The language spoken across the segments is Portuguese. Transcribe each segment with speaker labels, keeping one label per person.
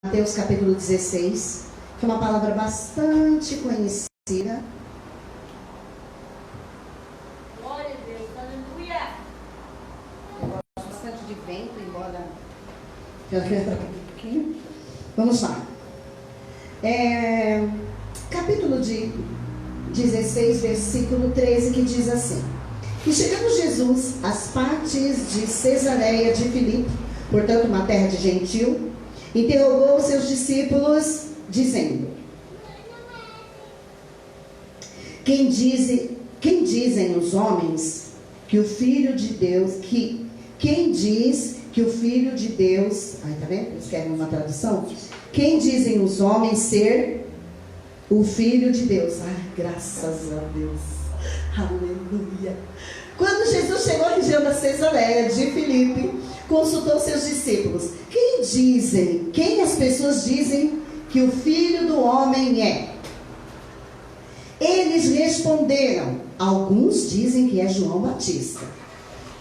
Speaker 1: Mateus capítulo 16, que é uma palavra bastante conhecida.
Speaker 2: Glória a Deus, aleluia.
Speaker 1: Eu gosto bastante de vento, embora eu quero um pouquinho. Vamos lá. Capítulo de 16, versículo 13, que diz assim: E chegando Jesus às partes de Cesareia de Filipe, portanto uma terra de gentil, interrogou os seus discípulos, dizendo: Quem dizem os homens que o Filho de Deus, quem diz que o Filho de Deus, tá vendo? Eles querem uma tradução. Quem dizem os homens ser o Filho de Deus? Graças a Deus, aleluia. Quando Jesus chegou à região da Cesareia de Filipe, consultou seus discípulos: quem as pessoas dizem que o Filho do Homem é? Eles responderam: alguns dizem que é João Batista,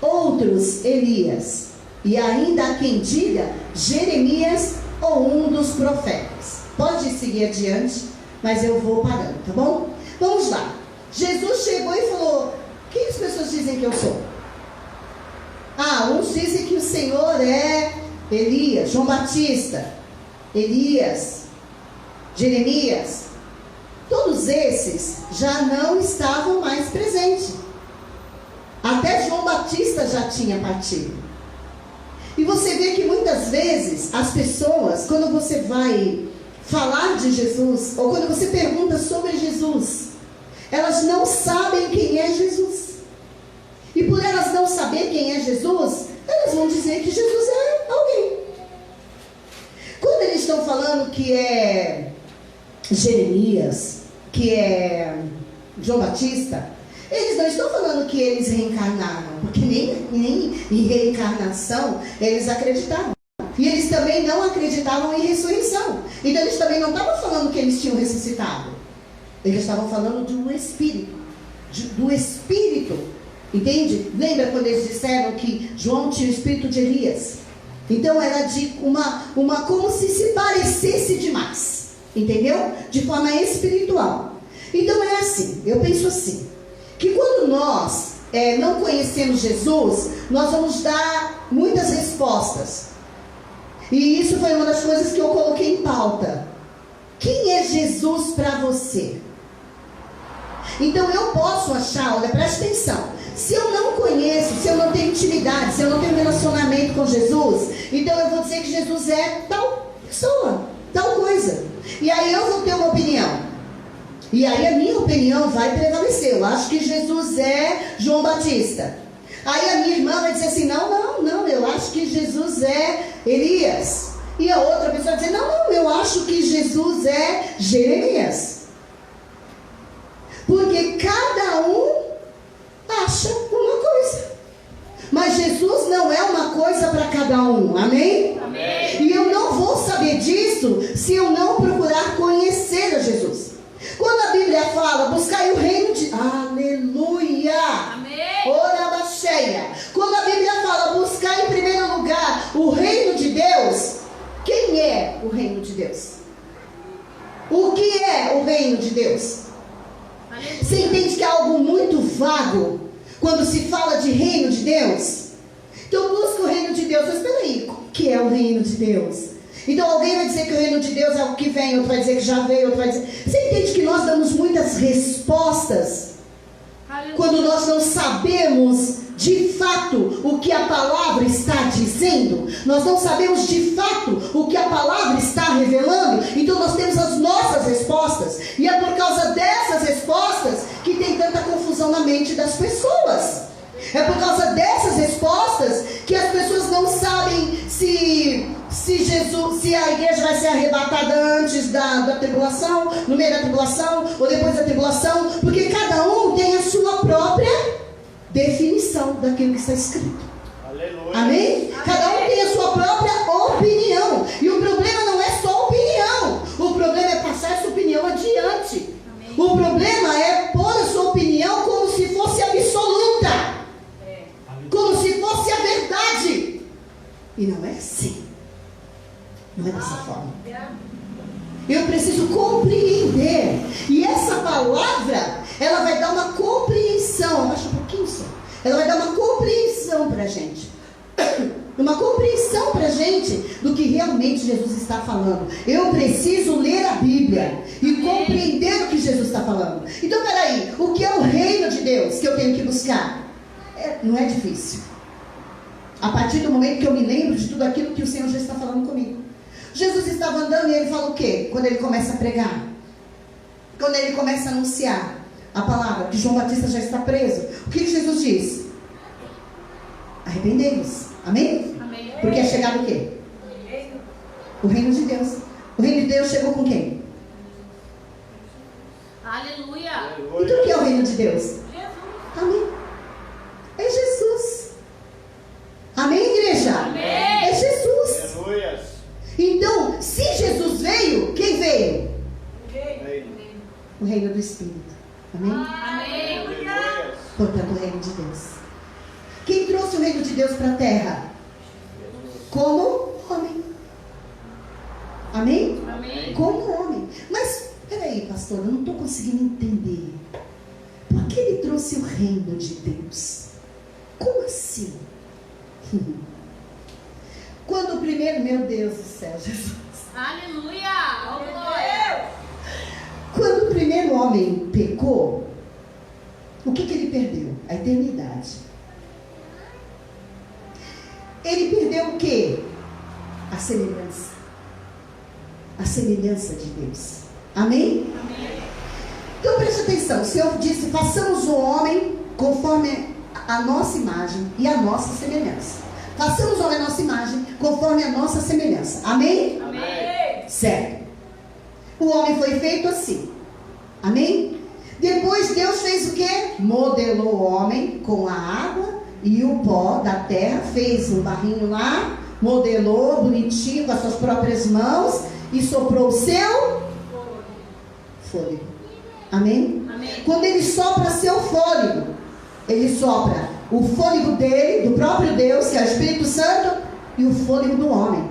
Speaker 1: outros Elias, e ainda há quem diga Jeremias ou um dos profetas. Pode seguir adiante, mas eu vou parando, tá bom? Vamos lá. Jesus chegou e falou: quem as pessoas dizem que eu sou? Uns dizem que o Senhor é Elias, João Batista, Elias, Jeremias. Todos esses já não estavam mais presentes. Até João Batista já tinha partido. E você vê que muitas vezes as pessoas, quando você vai falar de Jesus, ou quando você pergunta sobre Jesus, elas não sabem quem é Jesus. E por elas não saber quem é Jesus, elas vão dizer que Jesus é alguém. Quando eles estão falando que é Jeremias, que é João Batista, eles não estão falando que eles reencarnaram, porque nem em reencarnação eles acreditavam. E eles também não acreditavam em ressurreição. Então eles também não estavam falando que eles tinham ressuscitado. Eles estavam falando de um espírito, do espírito. Entende? Lembra quando eles disseram que João tinha o espírito de Elias? Então era de uma como se parecesse demais. Entendeu? De forma espiritual. Então é assim, eu penso assim, que quando nós não conhecemos Jesus, nós vamos dar muitas respostas. E isso foi uma das coisas que eu coloquei em pauta. Quem é Jesus para você? Então eu posso achar, olha, preste atenção, se eu não conheço, se eu não tenho intimidade, se eu não tenho relacionamento com Jesus, então eu vou dizer que Jesus é tal pessoa, tal coisa. E aí eu vou ter uma opinião. E aí a minha opinião vai prevalecer. Eu acho que Jesus é João Batista. Aí a minha irmã vai dizer assim: não, eu acho que Jesus é Elias. E a outra pessoa vai dizer: não, eu acho que Jesus é Jeremias. Porque cada um acha uma coisa. Mas Jesus não é uma coisa para cada um, amém?
Speaker 2: Amém?
Speaker 1: E eu não vou saber disso se eu não procurar conhecer a Jesus. Quando a Bíblia fala, buscai o reino de... Aleluia!
Speaker 2: Amém?
Speaker 1: Ora baixeia. Quando a Bíblia fala, buscar em primeiro lugar o reino de Deus, quem é o reino de Deus? O que é o reino de Deus? Você entende que é algo muito vago quando se fala de reino de Deus? Então busca o reino de Deus. Mas espera aí, o que é o reino de Deus? Então alguém vai dizer que o reino de Deus é o que vem, outro vai dizer que já veio, outro vai dizer... Você entende que nós damos muitas respostas quando nós não sabemos de fato o que a palavra está dizendo? Nós não sabemos de fato o que a palavra está revelando. Então nós temos as nossas respostas. E é por causa dessas respostas que tem tanta confusão na mente das pessoas. É por causa dessas respostas que as pessoas não sabem se a igreja vai ser arrebatada antes da tribulação, no meio da tribulação ou depois da tribulação, porque cada um tem a sua própria definição daquilo que está escrito. Aleluia. Amém? Cada um tem a sua própria opinião. E o problema não é só opinião. O problema é passar essa opinião adiante. Amém. O problema é pôr a sua opinião como se fosse absoluta. Como se fosse a verdade. E não é assim. Não é dessa forma. Eu preciso compreender. E essa palavra, ela vai dar uma compreensão. Abaixa um pouquinho só. Ela vai dar uma compreensão para a gente. Uma compreensão para a gente do que realmente Jesus está falando. Eu preciso ler a Bíblia e compreender o que Jesus está falando. Então, peraí, o que é o reino de Deus que eu tenho que buscar? Não é difícil. A partir do momento que eu me lembro de tudo aquilo que o Senhor já está falando comigo. Jesus estava andando e ele fala o quê? Quando ele começa a pregar, quando ele começa a anunciar a palavra, que João Batista já está preso, o que Jesus diz? Arrependei-vos. Amém?
Speaker 2: Amém.
Speaker 1: Porque é chegado o quê? O reino de Deus. O reino de Deus chegou com quem?
Speaker 2: Aleluia.
Speaker 1: Então o que é o reino de Deus?
Speaker 2: Jesus.
Speaker 1: Amém. É Jesus. Amém, igreja?
Speaker 2: Amém.
Speaker 1: É Jesus.
Speaker 3: Aleluia.
Speaker 1: Então, se Jesus veio, quem veio?
Speaker 3: Amém.
Speaker 1: O reino do Espírito. Amém?
Speaker 2: Amém.
Speaker 3: Aleluia.
Speaker 1: Portanto, o reino de Deus. Quem trouxe o reino de Deus para a terra? Como homem. Amém?
Speaker 2: Amém.
Speaker 1: Como homem. Mas, peraí, pastor, eu não estou conseguindo entender. Por que ele trouxe o reino de Deus? Como assim? Quando o primeiro... Meu Deus do céu, Jesus.
Speaker 2: Aleluia. Oh, glória.
Speaker 1: Quando o primeiro homem pecou, o que ele perdeu? A eternidade. Ele perdeu o quê? A semelhança. A semelhança de Deus. Amém?
Speaker 2: Amém.
Speaker 1: Então preste atenção. O Senhor disse: façamos o homem conforme a nossa imagem e a nossa semelhança. Façamos o homem a nossa imagem conforme a nossa semelhança. Amém?
Speaker 2: Amém.
Speaker 1: Certo. O homem foi feito assim. Amém? Depois Deus fez o quê? Modelou o homem com a água e o pó da terra. Fez um barrinho lá, modelou bonitinho com as suas próprias mãos e soprou o seu fôlego. Amém?
Speaker 2: Amém.
Speaker 1: Quando ele sopra seu fôlego, ele sopra o fôlego dele, do próprio Deus, que é o Espírito Santo, e o fôlego do homem,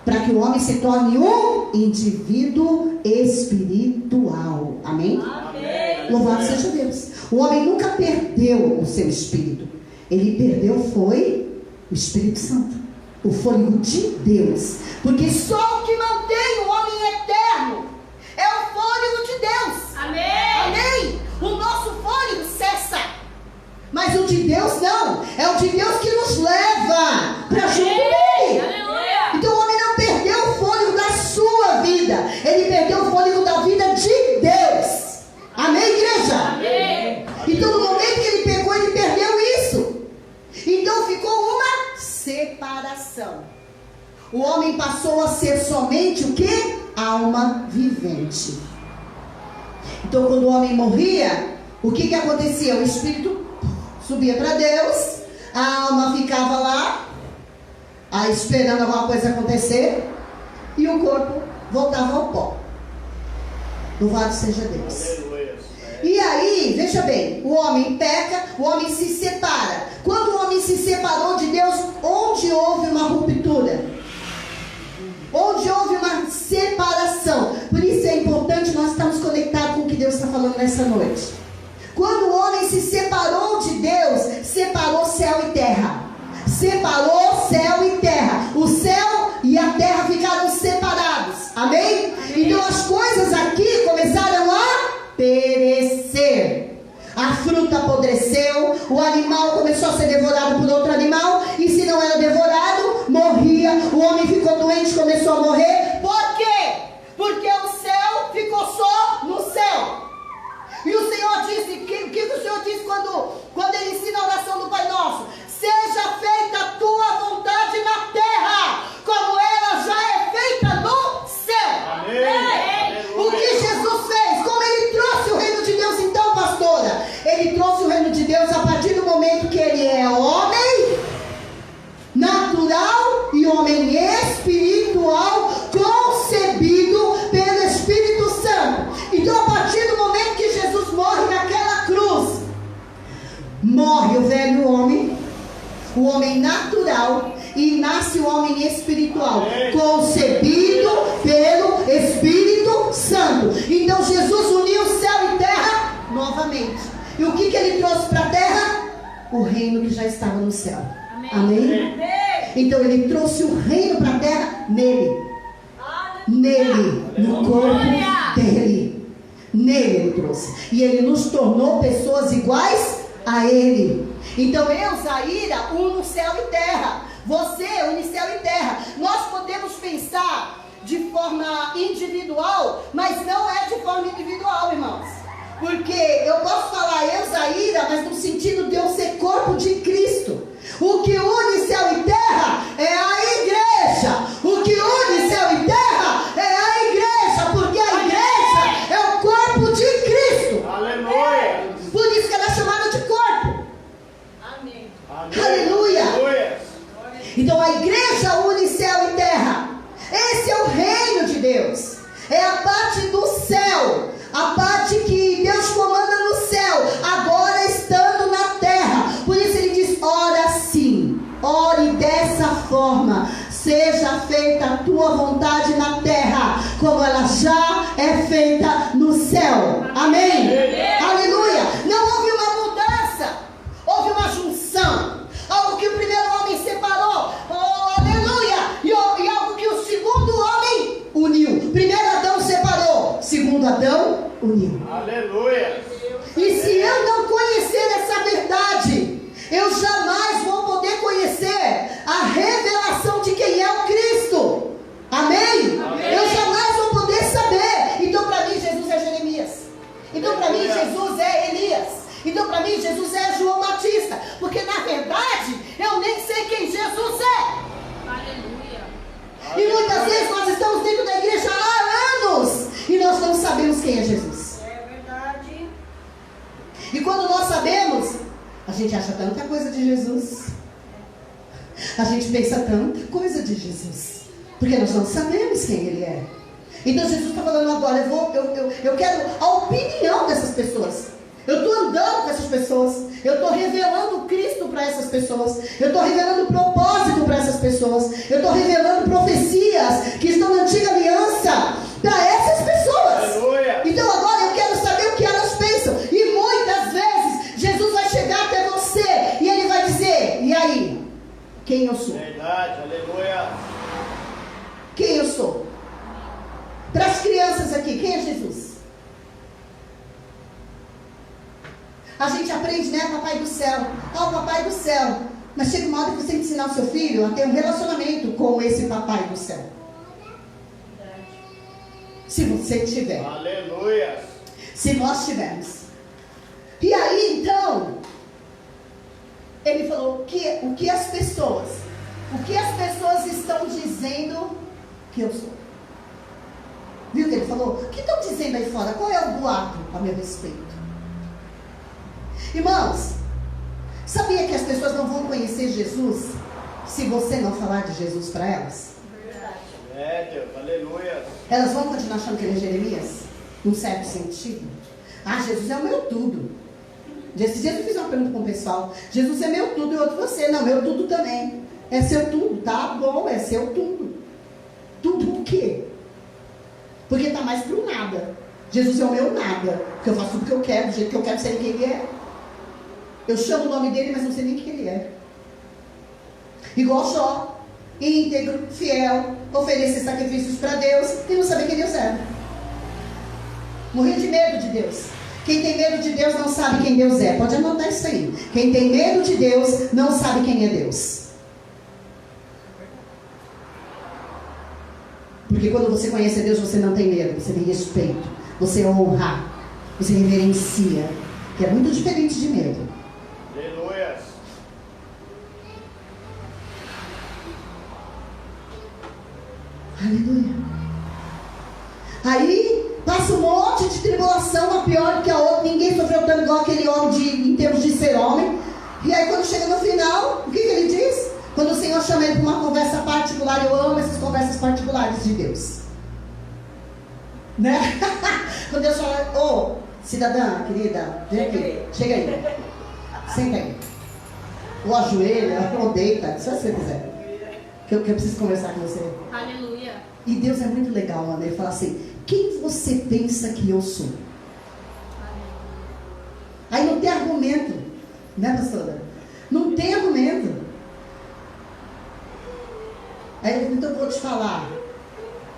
Speaker 1: para que o homem se torne um indivíduo espiritual. Amém?
Speaker 2: Amém.
Speaker 1: Louvado seja Deus. O homem nunca perdeu o seu espírito. Ele perdeu foi o Espírito Santo, o fôlego de Deus. Porque só o que mantém o homem eterno é o fôlego de Deus.
Speaker 2: Amém.
Speaker 1: Amém? O nosso fôlego cessa, mas o de Deus não. É o de Deus que nos leva para junto dele.
Speaker 2: Aleluia.
Speaker 1: Então o homem não perdeu o fôlego da sua vida, ele perdeu o fôlego da vida de Deus. Amém, igreja?
Speaker 2: Amém.
Speaker 1: Então no momento que ele pegou, ele perdeu isso. Então ficou uma separação. O homem passou a ser somente o que? Alma vivente. Então quando o homem morria, o que acontecia? O espírito subia para Deus, a alma ficava lá, esperando alguma coisa acontecer, e o corpo voltava ao pó. Louvado seja Deus.
Speaker 3: Aleluia.
Speaker 1: E aí, veja bem, o homem peca, o homem se separa. Quando o homem se separou de Deus, onde houve uma ruptura? Onde houve uma separação. Por isso é importante nós estarmos conectados com o que Deus está falando nessa noite. Quando o homem se separou de Deus, separou céu e terra. Separou céu e terra. O céu e a terra ficaram separados. Amém? Então as coisas aqui começaram a perecer. A fruta apodreceu, o animal começou a ser devorado por outro animal, e se não era devorado, morria. O homem ficou doente, começou a morrer. Por quê? Porque o céu ficou só no céu. E o Senhor disse, o que o Senhor disse quando ele ensina a oração do Pai Nosso? Seja feita a tua vontade na terra, como ela já é feita no céu.
Speaker 3: Amém.
Speaker 1: O que Jesus fez? Como ele trouxe o reino de Deus então, pastora? Ele trouxe o reino de Deus a partir do momento que ele é homem natural e homem espiritual, concebido pelo Espírito Santo. Então a partir do momento que Jesus morre naquela cruz, morre o velho homem, o homem natural, e nasce o homem espiritual, concebido pelo Espírito Santo. Então Jesus uniu céu e terra novamente. E o que ele trouxe para a terra? O reino que já estava no céu. Amém? Então ele trouxe o reino para a terra nele. Nele, no corpo dele. Nele ele trouxe. E ele nos tornou pessoas iguais a ele. Então eu, Zaira, uno céu e terra. Você une céu e terra. Nós podemos pensar de forma individual, mas não é de forma individual, irmãos. Porque eu posso falar eu, Zaira, mas no sentido de eu ser corpo de Cristo. O que une céu e terra é a igreja. O que une céu e terra é a igreja, porque a igreja é o corpo de Cristo.
Speaker 3: Aleluia.
Speaker 1: Por isso que ela é chamada de corpo.
Speaker 2: Amém.
Speaker 1: Aleluia. Então a igreja une céu e terra. Esse é o reino de Deus. É a parte do céu, a parte que Deus comanda no céu, agora estando na terra. Por isso ele diz: ora assim, ore dessa forma, seja feita a tua vontade na terra, como ela já é feita no céu. Amém? Aleluia. Não houve uma mudança, houve uma junção. Algo que o primeiro homem separou, oh, aleluia, e algo que o segundo homem uniu. Primeiro Adão separou, segundo Adão uniu.
Speaker 3: Aleluia.
Speaker 1: E se eu não conhecer essa verdade, eu jamais vou poder conhecer a revelação de quem é o Cristo. Amém? Eu jamais vou poder saber. Então para mim Jesus é Jeremias. Então para mim Jesus é Elias. Então para mim Jesus é João Batista. Porque na verdade eu nem sei quem Jesus é.
Speaker 2: Aleluia.
Speaker 1: E muitas vezes nós estamos dentro da igreja há anos e nós não sabemos quem é Jesus.
Speaker 2: É verdade.
Speaker 1: E quando nós sabemos, a gente acha tanta coisa de Jesus. A gente pensa tanta coisa de Jesus. Porque nós não sabemos quem Ele é. Então Jesus está falando agora, eu quero a opinião dessas pessoas. Eu estou andando com essas pessoas. Eu estou revelando Cristo para essas pessoas. Eu estou revelando propósito para essas pessoas. Eu estou revelando profecias que estão na antiga aliança para essas pessoas.
Speaker 3: Aleluia.
Speaker 1: Então agora eu quero saber o que elas pensam. E muitas vezes Jesus vai chegar até você e Ele vai dizer: e aí? Quem eu sou?
Speaker 3: Verdade. Aleluia.
Speaker 1: Quem eu sou? Para as crianças aqui, quem é Jesus? A gente aprende, né? Papai do céu. Ah, o papai do céu. Mas chega uma hora que você tem que ensinar o seu filho a ter um relacionamento com esse papai do céu. Se você tiver.
Speaker 3: Aleluia.
Speaker 1: Se nós tivermos. E aí, então, ele falou o que as pessoas estão dizendo que eu sou. Viu o que ele falou? O que estão dizendo aí fora? Qual é o boato a meu respeito? Irmãos, sabia que as pessoas não vão conhecer Jesus se você não falar de Jesus para elas?
Speaker 3: É, Deus. Aleluia.
Speaker 1: Elas vão continuar achando que ele é Jeremias? Num certo sentido. Ah, Jesus é o meu tudo. Esses dias eu fiz uma pergunta com o pessoal. Jesus é meu tudo e outro você. Não, meu tudo também. É seu tudo, tá bom, é seu tudo. Tudo o quê? Porque tá mais pro nada. Jesus é o meu nada. Porque eu faço tudo que eu quero, do jeito que eu quero, sei quem ele é. Eu chamo o nome dele, mas não sei nem quem ele é. Igual Jó, íntegro, fiel, oferecer sacrifícios para Deus e não saber quem Deus é. Morria de medo de Deus. Quem tem medo de Deus não sabe quem Deus é. Pode anotar isso aí. Quem tem medo de Deus não sabe quem é Deus. Porque quando você conhece Deus, você não tem medo, você tem respeito, você honra, você reverencia, que é muito diferente de medo.
Speaker 3: Aleluia.
Speaker 1: Aleluia. Aí passa um monte de tribulação, uma pior do que a outra. Ninguém sofreu tanto igual aquele homem em termos de ser homem. E aí quando chega no final, o que ele diz? Quando o Senhor chama ele para uma conversa particular, eu amo essas conversas particulares de Deus. Né? Quando Deus fala: ô, cidadã, querida, vem aqui, chega aí, senta aí. Ou ajoelha, ou deita, se você quiser. que eu preciso conversar com você.
Speaker 2: Aleluia.
Speaker 1: E Deus é muito legal, mano. Ele fala assim: quem você pensa que eu sou? Aí não tem argumento, né, pastora? Não tem argumento. Aí, então eu vou te falar: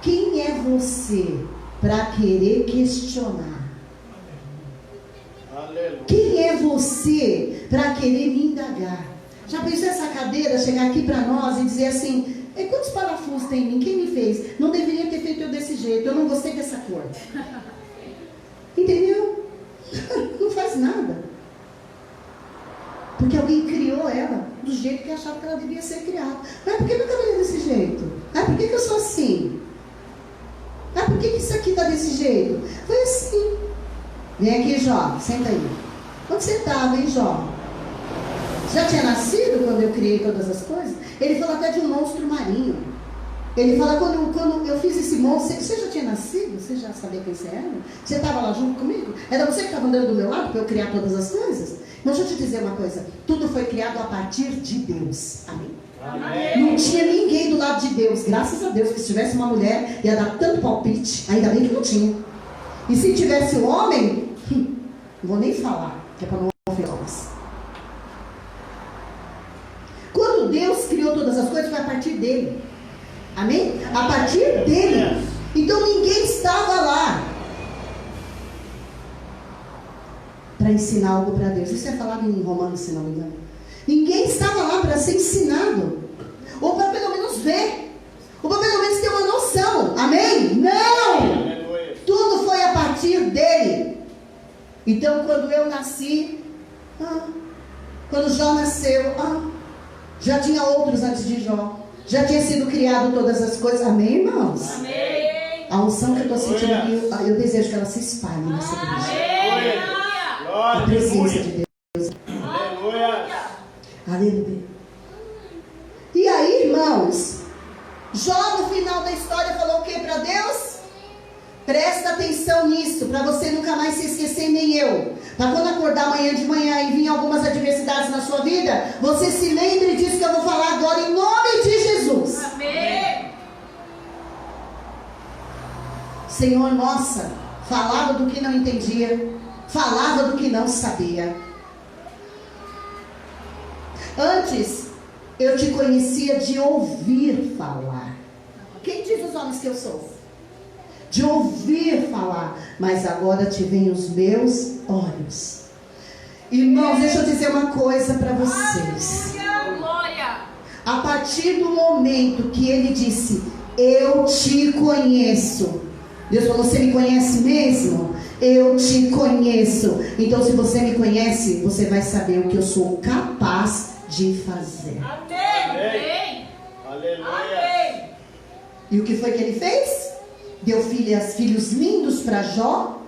Speaker 1: quem é você para querer questionar?
Speaker 3: Aleluia.
Speaker 1: Quem é você para querer me indagar? Já pensou essa cadeira chegar aqui para nós e dizer assim: quantos parafusos tem em mim? Quem me fez? Não deveria ter feito eu desse jeito. Eu não gostei dessa cor. Entendeu? Não faz nada. Porque alguém criou ela do jeito que achava que ela devia ser criada. Mas por que meu cabelo é desse jeito? Por que eu sou assim? Por que isso aqui está desse jeito? Foi assim. Vem aqui, Jó. Senta aí. Onde você estava, hein, Jó? Já tinha nascido quando eu criei todas as coisas? Ele fala até de um monstro marinho. Ele fala, quando eu fiz esse monstro, você já tinha nascido? Você já sabia quem você era? Você estava lá junto comigo? Era você que estava andando do meu lado para eu criar todas as coisas? Mas deixa eu te dizer uma coisa: tudo foi criado a partir de Deus. Amém?
Speaker 3: Amém.
Speaker 1: Não tinha ninguém do lado de Deus. Graças a Deus, que se tivesse uma mulher, ia dar tanto palpite. Ainda bem que não tinha. E se tivesse um homem, não vou nem falar, que é para não ofender homens. Quando Deus criou todas as coisas, foi a partir dele. Amém? A partir dele. Então ninguém estava lá para ensinar algo para Deus. Isso é falado em Romanos, se não me engano. Ninguém estava lá para ser ensinado, ou para pelo menos ver, ou para pelo menos ter uma noção. Amém? Não!
Speaker 3: Aleluia.
Speaker 1: Tudo foi a partir dele. Então quando eu nasci, quando Jó nasceu, já tinha outros antes de Jó. Já tinha sido criado todas as coisas. Amém, irmãos?
Speaker 2: Amém.
Speaker 1: A unção que eu estou sentindo aqui, eu desejo que ela se espalhe nessa igreja. A presença de Deus.
Speaker 3: Aleluia.
Speaker 1: Aleluia. E aí, irmãos, Jó no final da história falou o que para Deus? Presta atenção nisso, para você nunca mais se esquecer, nem eu. Para quando acordar amanhã de manhã e vir algumas adversidades na sua vida, você se lembre disso que eu vou falar agora em nome de Jesus.
Speaker 2: Amém.
Speaker 1: Senhor, nossa, falava do que não entendia, falava do que não sabia. Antes, eu te conhecia de ouvir falar. Quem diz os homens que eu sou? De ouvir falar, mas agora te veem os meus olhos. Irmãos, deixa eu dizer uma coisa para vocês.
Speaker 2: Glória.
Speaker 1: A partir do momento que ele disse: eu te conheço, Deus falou: você me conhece mesmo? Eu te conheço. Então se você me conhece, você vai saber o que eu sou capaz de fazer.
Speaker 2: Amém.
Speaker 3: Aleluia.
Speaker 1: E o que foi que ele fez? Deu filhos lindos para Jó,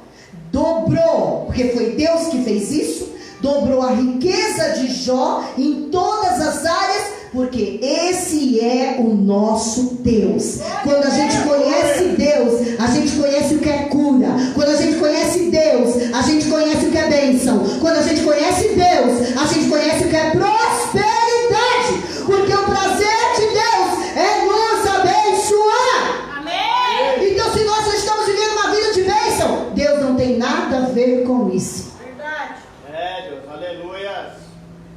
Speaker 1: dobrou, porque foi Deus que fez isso, dobrou a riqueza de Jó em todas as áreas, porque esse é o nosso Deus. Quando a gente conhece Deus, a gente conhece o que é cura. Quando a gente conhece Deus, a gente conhece o que é bênção. Quando a gente conhece Deus, a gente conhece o que é prosperidade, porque o prazer de Deus é nos abençoar.
Speaker 2: Amém.
Speaker 1: Então, se nós estamos vivendo uma vida de bênção, Deus não tem nada a ver com isso.
Speaker 2: Verdade.
Speaker 3: Deus. Aleluia.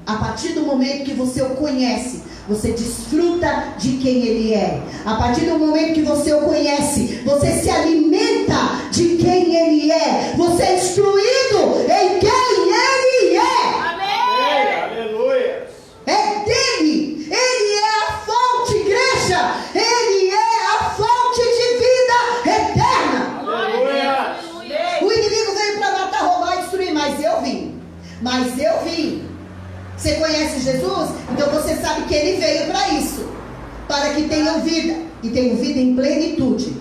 Speaker 1: A partir do momento que você o conhece, você desfruta de quem ele é. A partir do momento que você o conhece, você se alimenta de quem ele é. Você é instruído em quem ele é.
Speaker 2: Amém.
Speaker 3: Aleluia.
Speaker 1: É dele. Ele é a fonte, igreja. Ele é a fonte de vida eterna.
Speaker 3: Aleluia.
Speaker 1: O inimigo veio para matar, roubar e destruir, mas eu vim. Você conhece Jesus? Então você sabe que ele veio para isso, para que tenham vida, e tenham vida em plenitude.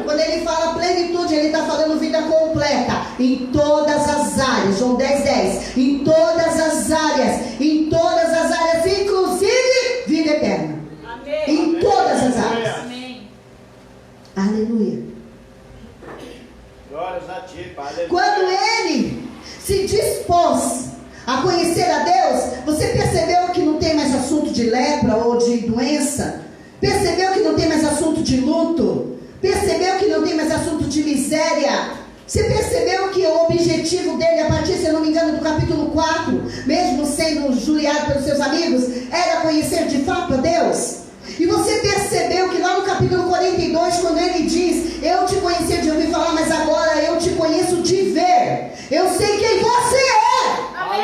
Speaker 1: Quando ele fala plenitude, ele está falando vida completa, em todas as áreas. João 10:10, em todas as áreas, inclusive vida eterna.
Speaker 2: Amém.
Speaker 1: Em todas as áreas.
Speaker 2: Amém.
Speaker 1: Aleluia.
Speaker 3: Glórias a ti, Pai. Aleluia.
Speaker 1: Quando ele se dispôs a conhecer a Deus, você percebeu que não tem mais assunto de lepra ou de doença? Percebeu que não tem mais assunto de luto? Percebeu que não tem mais assunto de miséria? Você percebeu que o objetivo dele, a partir, se eu não me engano, do capítulo 4, mesmo sendo juliado pelos seus amigos, era conhecer de fato a Deus? E você percebeu que lá no capítulo 42, quando ele diz: eu te conhecia de ouvir falar, mas agora eu te conheço de ver. Eu sei quem você é.
Speaker 2: Amém.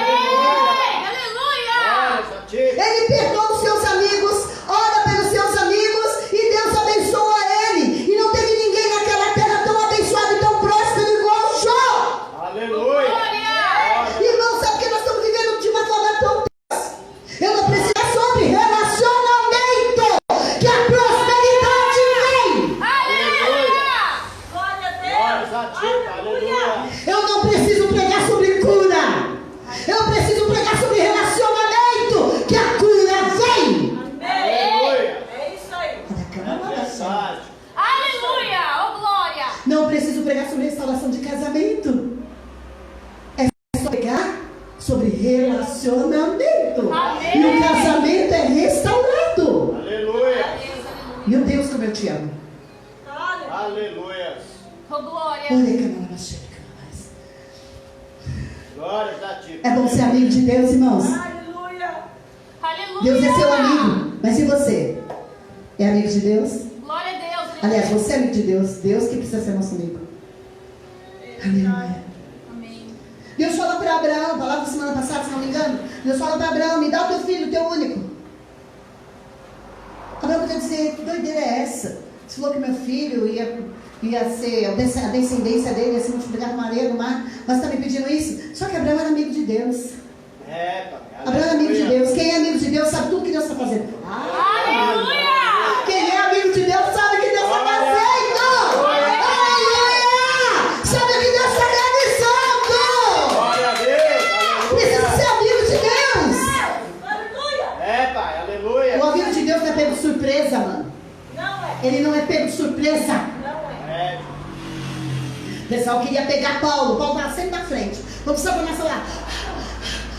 Speaker 2: Aleluia.
Speaker 1: Ele perdoa os seus amigos, ora pelos seus amigos, e Deus abençoa ele. E não teve ninguém naquela terra tão abençoado e tão próspero igual Jó.
Speaker 3: Aleluia.
Speaker 2: Glória.
Speaker 1: Irmão, sabe que nós estamos vivendo de uma forma tão... Eu não preciso sobre relacionamento, que a prosperidade vem.
Speaker 2: Aleluia.
Speaker 3: Glória a ti. Aleluia.
Speaker 1: Eu não preciso pregar sobre cura. Eu preciso pregar sobre relacionamento, que a cura vem.
Speaker 3: Aleluia.
Speaker 2: É isso aí.
Speaker 3: É verdade.
Speaker 2: Aleluia. Oh, glória.
Speaker 1: Não preciso pregar sobre restauração de casamento. É só pregar sobre relacionamento.
Speaker 2: Amém.
Speaker 1: E o casamento é restaurado.
Speaker 3: Aleluia.
Speaker 1: Meu Deus, como eu te amo.
Speaker 3: Aleluia.
Speaker 2: Oh, glória.
Speaker 3: Glória a ti.
Speaker 1: É bom ser amigo de Deus, irmãos.
Speaker 2: Aleluia.
Speaker 1: Deus é seu amigo. Mas e você? É amigo de Deus?
Speaker 2: Glória a Deus.
Speaker 1: Aliás, você é amigo de Deus. Deus que precisa ser nosso amigo. Aleluia.
Speaker 2: Amém.
Speaker 1: Deus fala para Abraão, palavra da semana passada, se não me engano. Deus fala para Abraão: me dá o teu filho, o teu único. Abraão quer dizer: que doideira é essa? Você falou que meu filho ia ser, a descendência dele ia se multiplicar como areia no mar. Mas está me pedindo isso? Só que Abraão era amigo de Deus.
Speaker 3: É, pai.
Speaker 1: Abraão é amigo de Deus. Quem é amigo de Deus sabe tudo que Deus está fazendo.
Speaker 2: Aleluia.
Speaker 1: Quem é amigo de Deus sabe o que Deus está fazendo. Aleluia! Sabe o que Deus está realizando.
Speaker 3: Glória a Deus.
Speaker 1: Precisa
Speaker 3: Aleluia.
Speaker 1: ser amigo de Deus.
Speaker 3: É, pai. Aleluia.
Speaker 1: O amigo de Deus não é pego de surpresa, mano.
Speaker 2: Não é.
Speaker 1: Ele não é pego de surpresa.
Speaker 2: Não é.
Speaker 3: É.
Speaker 1: O pessoal queria pegar Paulo. Paulo estava sempre na frente. Vamos só começar lá.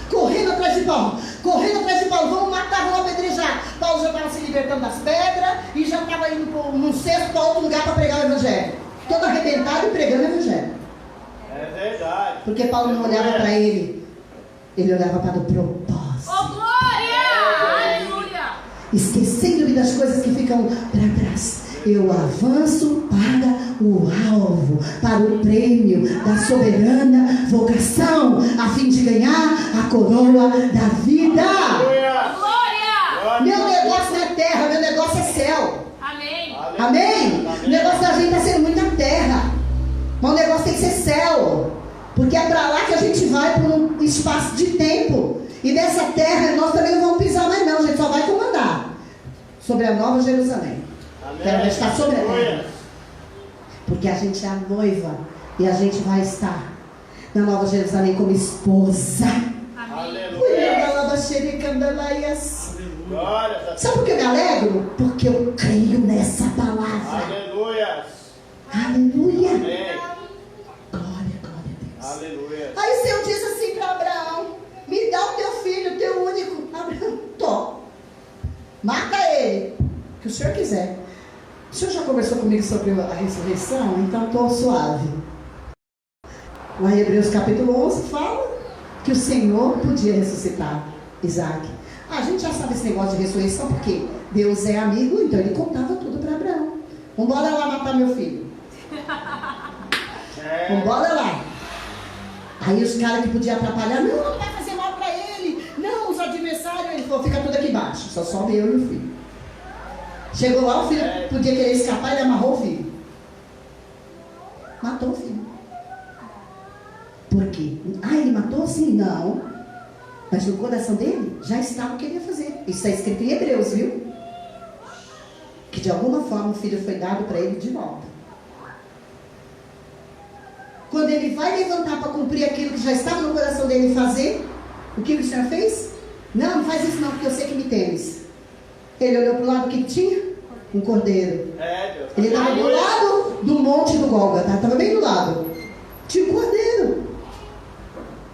Speaker 1: Correndo atrás de Paulo. Correndo atrás de Paulo. Vamos matar, vamos apedrejar. Paulo já estava se libertando das pedras e já estava indo num cesto para outro lugar para pregar o evangelho. Todo arrebentado e pregando o evangelho.
Speaker 3: É verdade.
Speaker 1: Porque Paulo não olhava para ele. Ele olhava para o propósito.
Speaker 2: Oh, glória. Aleluia.
Speaker 1: Esquecendo-me das coisas que ficam para trás. Eu avanço para o alvo, para o prêmio da soberana vocação, a fim de ganhar a coroa da vida.
Speaker 3: Aleluia.
Speaker 2: Glória.
Speaker 1: Meu negócio não é terra, meu negócio é céu.
Speaker 2: Amém.
Speaker 1: Amém? O negócio da gente está sendo muita terra, mas o negócio tem que ser céu, porque é para lá que a gente vai por um espaço de tempo. E nessa terra nós também não vamos pisar mais não, a gente só vai comandar sobre a Nova Jerusalém. Que ela vai estar sobre a terra. Porque a gente é a noiva e a gente vai estar na Nova Jerusalém como esposa.
Speaker 2: Amém.
Speaker 3: Aleluia.
Speaker 1: Sabe por que eu me alegro? Porque eu creio nessa palavra.
Speaker 3: Aleluia.
Speaker 1: Aleluia.
Speaker 3: Amém.
Speaker 1: Glória, glória a Deus.
Speaker 3: Aleluia.
Speaker 1: Aí o Senhor disse assim para Abraão: me dá o teu filho, o teu único. Abraão, tô. Mata ele, que o Senhor quiser. O Senhor já conversou comigo sobre a ressurreição? Então estou suave. Lá em Hebreus capítulo 11 fala que o Senhor podia ressuscitar Isaac. A gente já sabe esse negócio de ressurreição porque Deus é amigo, então ele contava tudo para Abraão. Vambora lá matar meu filho. Vambora lá. Aí os caras que podiam atrapalhar: não vai fazer mal para ele. Não, os adversários. Ele falou: fica tudo aqui embaixo, só sobe eu e o filho. Chegou lá, o filho podia querer escapar, ele amarrou o filho. Matou o filho. Por quê? Ah, ele matou? Sim, não. Mas no coração dele já estava o que ele ia fazer. Isso está escrito em Hebreus, viu? Que de alguma forma o filho foi dado para ele de volta. Quando ele vai levantar para cumprir aquilo que já estava no coração dele fazer, o que o Senhor fez? Não, não faz isso não, porque eu sei que me temes. Ele olhou para o lado, o que tinha? Um cordeiro. Ele estava do lado do monte do Gólgota, estava bem do lado. Tinha um cordeiro.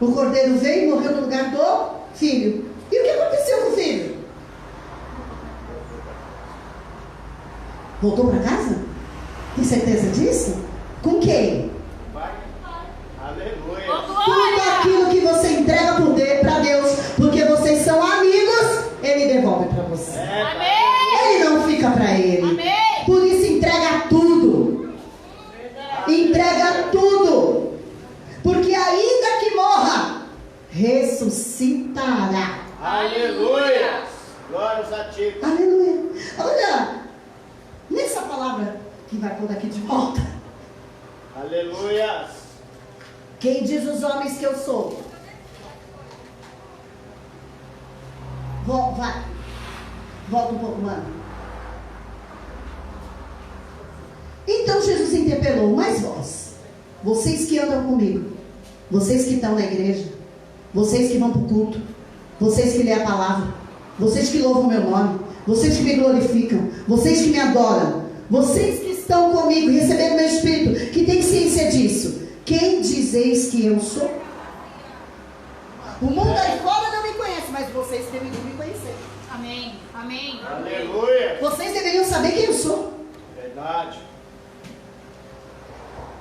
Speaker 1: O cordeiro veio e morreu no lugar do filho. E o que aconteceu com o filho? Voltou para casa? Tem certeza disso? Com quem?
Speaker 3: Vai. Aleluia.
Speaker 1: Tudo aquilo que você entrega para Deus, porque vocês são amigos, Ele devolve para você. Ele não fica para Ele.
Speaker 2: Amém.
Speaker 1: Por isso entrega tudo. Entrega tudo. Porque ainda que morra, ressuscitará.
Speaker 3: Aleluia. Glórias a ti.
Speaker 1: Aleluia. Olha, nessa palavra que vai pôr aqui de volta.
Speaker 3: Aleluia.
Speaker 1: Quem diz os homens que eu sou? Vai. Volta um pouco, mano. Então Jesus interpelou, mas vós, vocês que andam comigo, vocês que estão na igreja, vocês que vão para o culto, vocês que lêem a palavra, vocês que louvam o meu nome, vocês que me glorificam, vocês que me adoram, vocês que estão comigo, recebendo meu Espírito, que tem ciência disso, quem dizeis que eu sou? O mundo aí fora não me conhece, mas vocês deveriam me conhecer.
Speaker 2: Amém. Amém.
Speaker 3: Aleluia.
Speaker 1: Vocês deveriam saber quem eu sou.
Speaker 3: Verdade.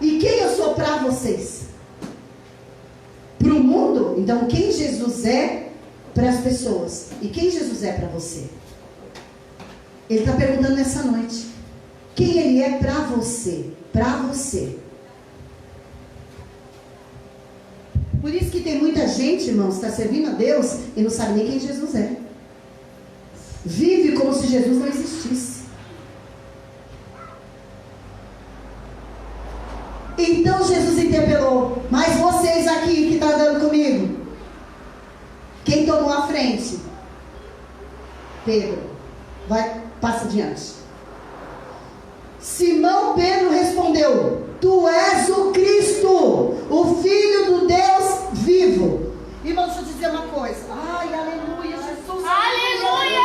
Speaker 1: E quem eu sou para vocês? Para o mundo? Então quem Jesus é para as pessoas? E quem Jesus é para você? Ele está perguntando nessa noite. Quem Ele é para você? Para você. Por isso que tem muita gente, irmãos, que está servindo a Deus e não sabe nem quem Jesus é. Vive como se Jesus não existisse. Então Jesus interpelou, mas vocês aqui que estão andando comigo, quem tomou a frente? Pedro. Vai, passa adiante. Simão Pedro respondeu, tu és o Cristo, o Filho do Deus vivo. Irmão, deixa eu dizer uma coisa. Ai, aleluia, Jesus.
Speaker 2: Aleluia.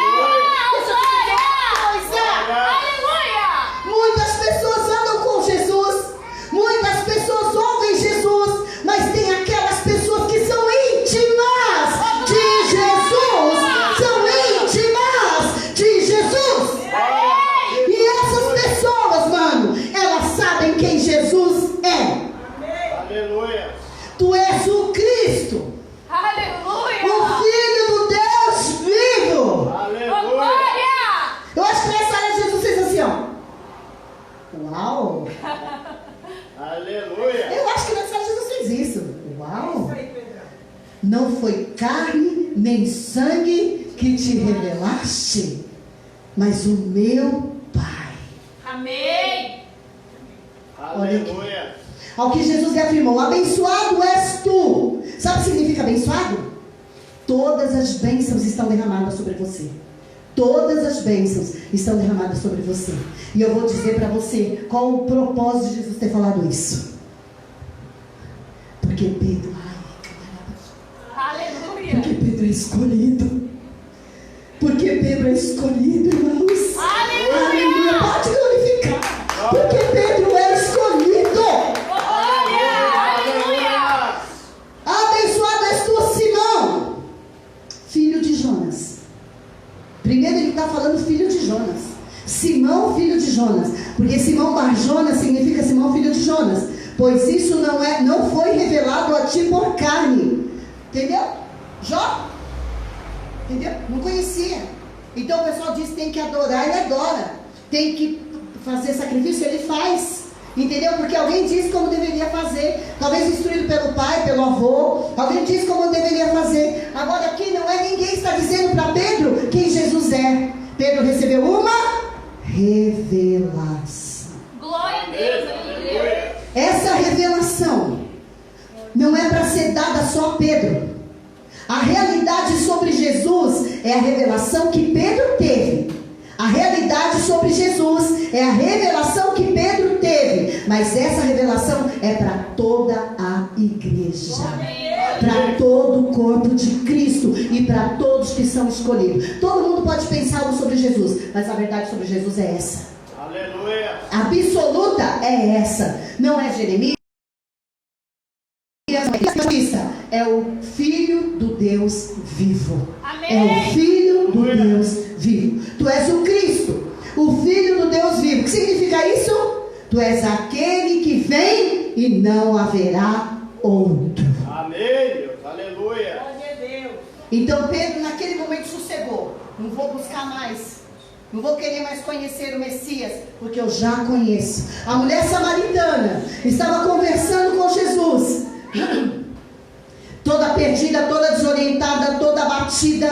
Speaker 2: Aleluia.
Speaker 1: Muitas pessoas andam com Jesus, muitas pessoas ouvem Jesus, mas tem aquelas pessoas que são íntimas de Jesus, são íntimas de Jesus. E essas pessoas, mano, elas sabem quem Jesus é.
Speaker 3: Aleluia.
Speaker 1: Tu és o Cristo,
Speaker 2: Aleluia.
Speaker 1: o Filho do Deus vivo.
Speaker 3: Aleluia.
Speaker 2: Glória.
Speaker 1: Eu acho que nessa hora Jesus fez assim, ó. Uau!
Speaker 3: Aleluia.
Speaker 1: Eu acho que nessa hora Jesus fez isso. Uau! Não foi carne nem sangue que te revelaste, mas o meu Pai.
Speaker 2: Amém.
Speaker 3: Aleluia.
Speaker 1: Ao que Jesus lhe afirmou, abençoado és tu. Sabe o que significa abençoado? Todas as bênçãos estão derramadas sobre você. Todas as bênçãos estão derramadas sobre você. E eu vou dizer para você qual o propósito de Jesus ter falado isso. Porque Pedro,
Speaker 2: Aleluia.
Speaker 1: porque Pedro é escolhido. Porque Pedro é escolhido, irmãos.
Speaker 2: Aleluia.
Speaker 1: Pode glorificar. Porque Pedro é escolhido.
Speaker 2: Aleluia.
Speaker 1: Abençoado és tu, Simão, filho de Jonas. Primeiro ele está falando filho de Jonas. Simão, filho de Jonas. Porque Simão Bar Jonas significa Simão, filho de Jonas. Pois isso não foi revelado a ti por carne. Entendeu? Jó? Entendeu? Não conhecia. Então o pessoal diz que tem que adorar, ele adora. Tem que fazer sacrifício, ele faz. Entendeu? Porque alguém diz como deveria fazer. Talvez instruído pelo pai, pelo avô. Alguém diz como deveria fazer. Agora aqui não é ninguém está dizendo para Pedro quem Jesus é. Pedro recebeu uma revelação.
Speaker 2: Glória a Deus. Aleluia.
Speaker 1: Essa revelação não é para ser dada só a Pedro. A realidade sobre Jesus é a revelação que Pedro teve. A realidade sobre Jesus é a revelação que Pedro teve. Mas essa revelação é para toda a igreja. Para todo o corpo de Cristo. E para todos que são escolhidos. Todo mundo pode pensar algo sobre Jesus. Mas a verdade sobre Jesus é essa.
Speaker 3: Aleluia.
Speaker 1: Absoluta é essa. Não é Jeremias. É o Filho do Deus vivo.
Speaker 2: Amém.
Speaker 1: É o Filho do Deus vivo. Tu és o Cristo, o Filho do Deus vivo. O que significa isso? Tu és aquele que vem e não haverá outro.
Speaker 3: Amém, Deus. Aleluia.
Speaker 2: Glória a Deus.
Speaker 1: Então Pedro naquele momento sossegou. Não vou buscar mais. Não vou querer mais conhecer o Messias, porque eu já conheço. A mulher samaritana estava conversando com Jesus. Toda perdida, toda desorientada, toda abatida,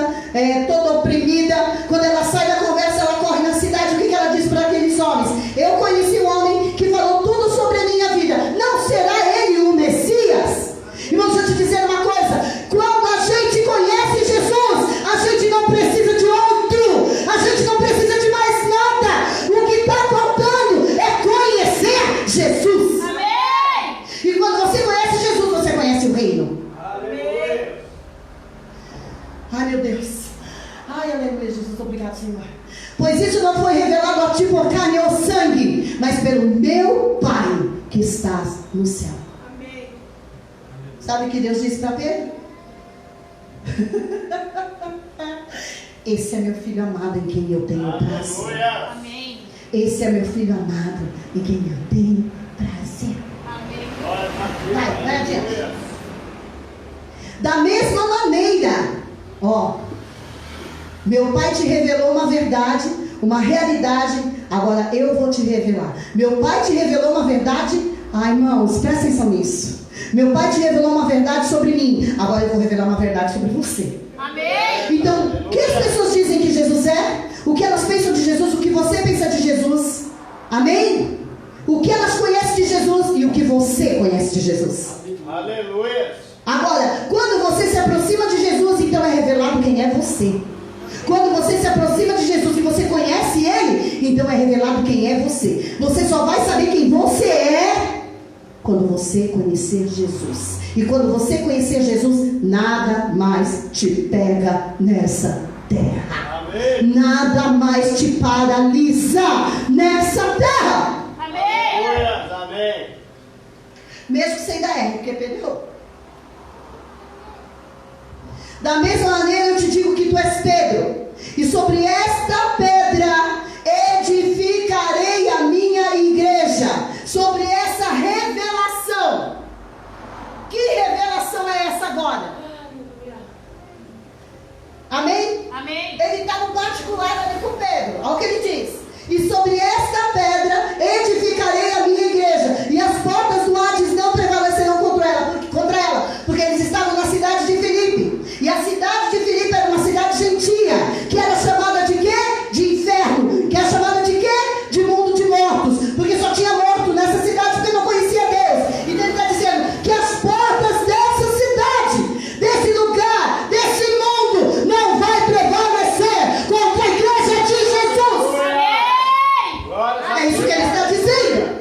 Speaker 1: toda oprimida. Quando ela sai da conversa, ela corre na cidade. O que ela diz para aqueles homens? Eu conheci um homem que falou tudo sobre a minha vida. Não será ele o Messias? Irmãos, deixa eu te dizer uma coisa. Quando a gente conhece Jesus, a gente não precisa de outro. A gente não precisa de mais nada. O que está faltando é conhecer Jesus.
Speaker 2: Amém.
Speaker 1: E quando você conhece Jesus, você conhece o reino.
Speaker 3: Aleluia.
Speaker 1: Ai, meu Deus. Ai, aleluia, Jesus. Obrigado, Senhor. Pois isso não foi revelado a ti por carne ou sangue, mas pelo meu Pai que estás no céu.
Speaker 2: Amém.
Speaker 1: Sabe o que Deus disse para Pedro? Esse é meu filho amado em quem eu tenho prazer.
Speaker 3: Aleluia.
Speaker 2: Amém.
Speaker 1: Esse é meu filho amado em quem eu tenho prazer.
Speaker 2: Amém.
Speaker 3: Glória a Deus.
Speaker 1: Vai adiante.
Speaker 3: Aleluia.
Speaker 1: Da mesma maneira, ó, meu Pai te revelou uma verdade, uma realidade, agora eu vou te revelar. Meu Pai te revelou uma verdade, irmãos, presta atenção nisso. Meu Pai te revelou uma verdade sobre mim, agora eu vou revelar uma verdade sobre você.
Speaker 2: Amém.
Speaker 1: Então, o que as pessoas dizem que Jesus é? O que elas pensam de Jesus? O que você pensa de Jesus? Amém? O que elas conhecem de Jesus e o que você conhece de Jesus?
Speaker 3: Aleluia.
Speaker 1: Agora, quando você se aproxima de Jesus, então é revelado quem é você. Quando você se aproxima de Jesus e você conhece Ele, então é revelado quem é você. Você só vai saber quem você é quando você conhecer Jesus. E quando você conhecer Jesus, nada mais te pega nessa terra.
Speaker 3: Amém.
Speaker 1: Nada mais te paralisa nessa terra.
Speaker 2: Amém.
Speaker 3: Aleluia. Amém.
Speaker 1: Mesmo que você ainda erre, porque perdeu. Da mesma maneira eu te digo que tu és Pedro, e sobre esta pedra edificarei a minha igreja. Sobre essa revelação. Que revelação é essa agora? Amém?
Speaker 2: Amém.
Speaker 1: Ele está no particular ali com Pedro. Olha o que ele diz. E sobre esta pedra edificarei a minha igreja, e as portas do Hades não prevalecerão contra ela, porque eles estavam na cidade de Filipe. E a cidade de Filipe era uma cidade gentia, que era chamada de quê? De inferno. Que era chamada de quê? De mundo de mortos. Porque só tinha morto nessa cidade, porque não conhecia Deus. Então ele está dizendo que as portas dessa cidade, desse lugar, desse mundo, não vai prevalecer contra a igreja de Jesus.
Speaker 2: Amém.
Speaker 3: Glória a
Speaker 1: É isso que ele
Speaker 3: Deus.
Speaker 1: está dizendo.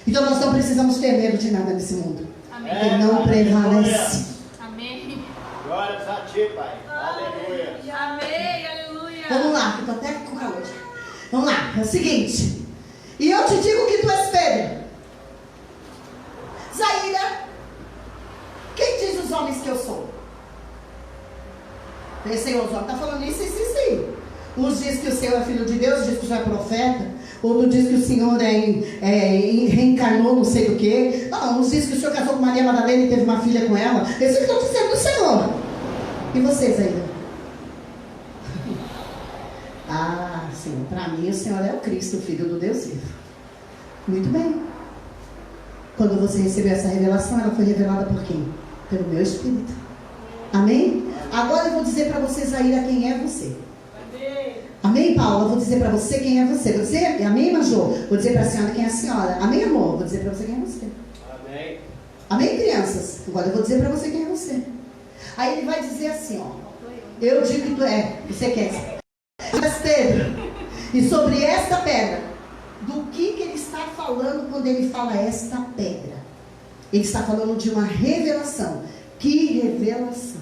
Speaker 1: Então nós não precisamos ter medo de nada nesse mundo.
Speaker 2: Amém.
Speaker 1: Ele não prevalece.
Speaker 2: Amém.
Speaker 3: Glória a ti, Pai. Aleluia.
Speaker 2: Amém. Aleluia.
Speaker 1: Vamos lá, que eu estou até com calor já. Vamos lá, é o seguinte. E eu te digo que tu és Pedro. Zaira, quem diz os homens que eu sou? Senhor, os homens estão falando isso. Uns diz que o Senhor é filho de Deus, diz que o Senhor é profeta. Outro diz que o Senhor reencarnou não sei do que. Não, uns diz que o Senhor casou com Maria Madalena e teve uma filha com ela. Eu sei que estou dizendo do Senhor. E vocês ainda? Senhor, para mim o Senhor é o Cristo, o Filho do Deus vivo. Muito bem. Quando você recebeu essa revelação, ela foi revelada por quem? Pelo meu Espírito. Amém? Agora eu vou dizer para vocês aí quem é você. Amém, Paula? Eu vou dizer para você quem é você. Vou dizer, amém, Major? Vou dizer para a senhora quem é a senhora. Amém, amor? Vou dizer para você quem é você.
Speaker 3: Amém.
Speaker 1: Amém, crianças? Agora eu vou dizer para você quem é você. Aí ele vai dizer assim, ó. Eu digo que tu é. Você quer? Pedro. E sobre esta pedra, do que ele está falando quando ele fala esta pedra? Ele está falando de uma revelação. Que revelação?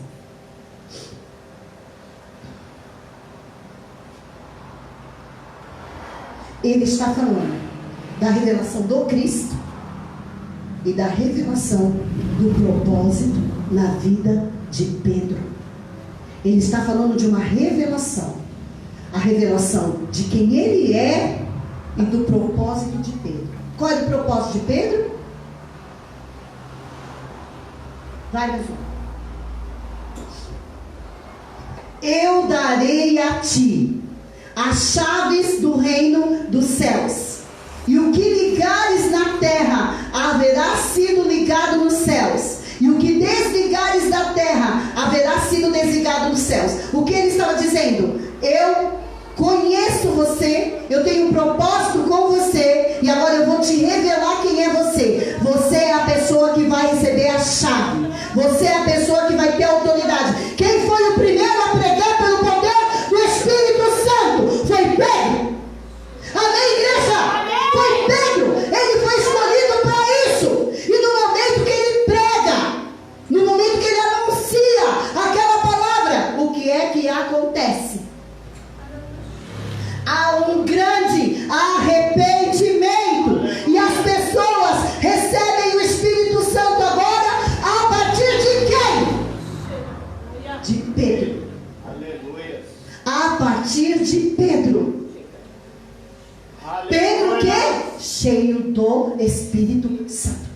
Speaker 1: Ele está falando da revelação do Cristo e da revelação do propósito na vida de Pedro. Ele está falando de uma revelação. a revelação de quem ele é e do propósito de Pedro. Qual é o propósito de Pedro? Vai, meu filho. Eu darei a ti as chaves do reino dos céus. E o que ligares na terra haverá sido ligado nos céus. E o que desligares da terra haverá sido desligado nos céus. O que ele estava dizendo? Eu conheço você, eu tenho um propósito com você, e agora eu vou te revelar quem é você. Você é a pessoa que vai receber a chave. Você é a pessoa que vai ter autoridade. Quem foi o primeiro a pregar pelo poder do Espírito Santo? Foi Pedro. Amém, igreja?
Speaker 2: Amém.
Speaker 1: Foi Pedro. Ele foi escolhido para isso. E no momento que ele prega, no momento que ele anuncia aquela palavra, o que é que acontece? Há um grande arrependimento. E as pessoas recebem o Espírito Santo agora a partir de quem? De Pedro.
Speaker 3: Aleluia.
Speaker 1: A partir de Pedro. Pedro que é cheio do Espírito Santo.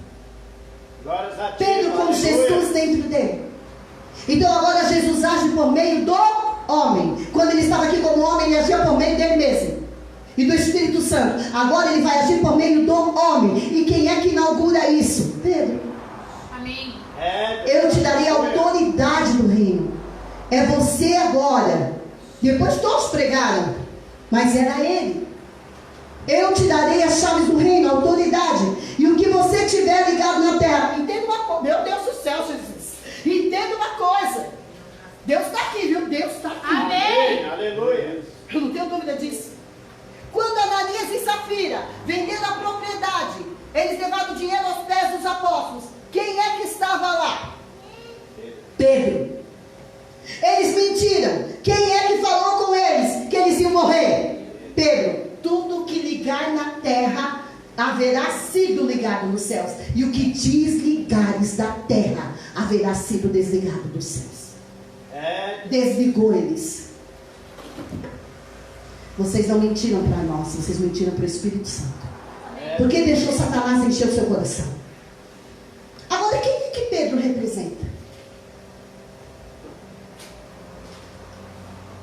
Speaker 3: Glórias a ti,
Speaker 1: Pedro com
Speaker 3: aleluia.
Speaker 1: Jesus dentro dele. Então agora Jesus age por meio do homem. Quando ele estava aqui como homem, ele agia por meio dele mesmo e do Espírito Santo. Agora ele vai agir por meio do homem. E quem é que inaugura isso? Pedro.
Speaker 2: Amém.
Speaker 1: Eu te darei a autoridade do reino. É você agora. Depois todos pregaram, mas era ele. Eu te darei as chaves do reino, a autoridade. E o que você tiver ligado na terra. Entenda uma coisa. Meu Deus do céu, Jesus. Entenda uma coisa. Deus está aqui, viu? Deus está aqui.
Speaker 2: Amém.
Speaker 3: Aleluia.
Speaker 1: Eu não tenho dúvida disso. Quando Ananias e Safira venderam a propriedade, eles levaram o dinheiro aos pés dos apóstolos. Quem é que estava lá? Pedro. Eles mentiram. Quem é que falou com eles que eles iam morrer? Pedro. Tudo que ligar na terra haverá sido ligado nos céus. E o que desligares da terra haverá sido desligado dos céus. Desligou eles. Vocês não mentiram para nós, vocês mentiram para o Espírito Santo. Porque deixou Satanás encher o seu coração. Agora, quem é que Pedro representa?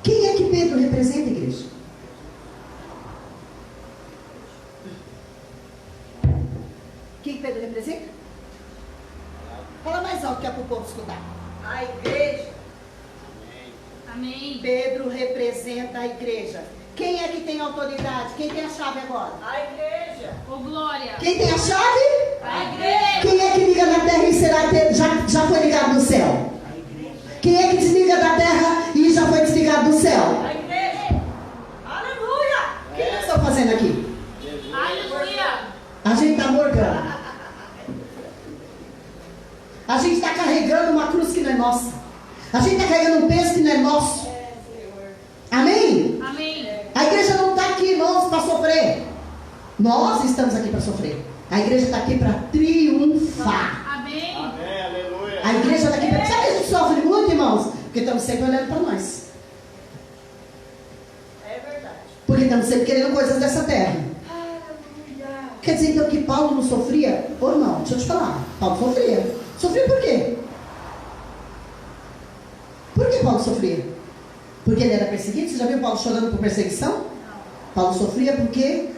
Speaker 1: Quem é que Pedro representa, igreja? Quem Pedro representa? Fala mais alto que é para o povo escutar. A igreja.
Speaker 2: Amém.
Speaker 1: Pedro representa a igreja. Quem é que tem autoridade? Quem tem a chave agora? A igreja.
Speaker 2: Ô, glória.
Speaker 1: Quem tem a chave?
Speaker 2: A igreja.
Speaker 1: Quem é que liga na terra e já foi ligado no céu? A igreja. Quem é que desliga da terra e já foi desligado do céu? A igreja. Aleluia. O que nós estamos fazendo aqui?
Speaker 2: Aleluia.
Speaker 1: A gente está morgando. A gente está carregando uma cruz que não é nossa. A gente está carregando um peso que não é nosso. Amém?
Speaker 2: Amém.
Speaker 1: A igreja não está aqui, irmãos, para sofrer. Nós estamos aqui para sofrer. A igreja está aqui para triunfar.
Speaker 2: Amém.
Speaker 3: Amém, aleluia.
Speaker 1: A igreja está aqui para... Sabe que a gente sofre muito, irmãos? Porque estamos sempre olhando para nós.
Speaker 2: É verdade.
Speaker 1: Porque estamos sempre querendo coisas dessa terra. Quer dizer então que Paulo não sofria? Ou não? Deixa eu te falar. Paulo sofria. Sofria por quê? Por que Paulo sofria? Porque ele era perseguido? Você já viu Paulo chorando por perseguição? Não. Paulo sofria porque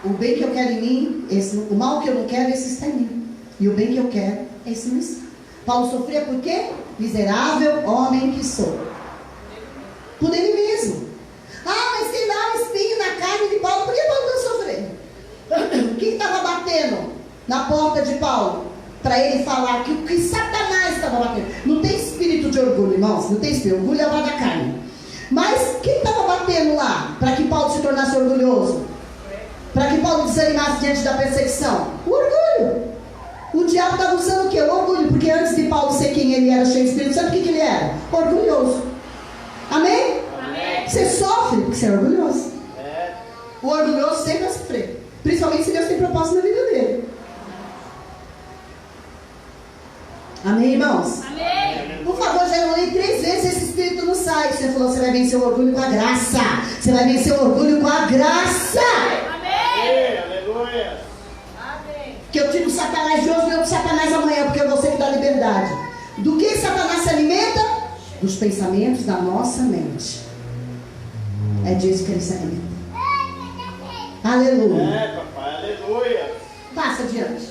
Speaker 1: o bem que eu quero em mim, o mal que eu não quero, esse está em mim. E o bem que eu quero, esse não está. Paulo sofria por quê? Miserável homem que sou. Por ele mesmo. Ah, mas tem lá um espinho na carne de Paulo. Por que Paulo não sofreu? Quem estava batendo na porta de Paulo? Para ele falar que Satanás estava batendo. Não tem espírito de orgulho, irmãos. Não tem espírito. Orgulho é lá da carne. Mas quem estava batendo lá para que Paulo se tornasse orgulhoso? Para que Paulo desanimasse diante da perseguição? O orgulho. O diabo estava usando o quê? O orgulho. Porque antes de Paulo ser quem ele era, cheio do Espírito Santo, o que ele era? Orgulhoso. Amém?
Speaker 2: Amém.
Speaker 1: Você sofre porque você é orgulhoso. O orgulhoso sempre vai sofrer. Principalmente se Deus tem propósito na vida dele. Amém, irmãos?
Speaker 2: Amém.
Speaker 1: Por favor, já orei 3 vezes, esse espírito não sai. Você falou, você vai vencer o orgulho com a graça. Você vai vencer o orgulho com a graça.
Speaker 2: Amém.
Speaker 3: Aleluia.
Speaker 1: Que eu tiro o Satanás de hoje e eu o Satanás amanhã, porque é você que dá liberdade. Do que Satanás se alimenta? Dos pensamentos da nossa mente. É disso que ele se alimenta. Aleluia.
Speaker 3: É, papai, aleluia.
Speaker 1: Passa adiante.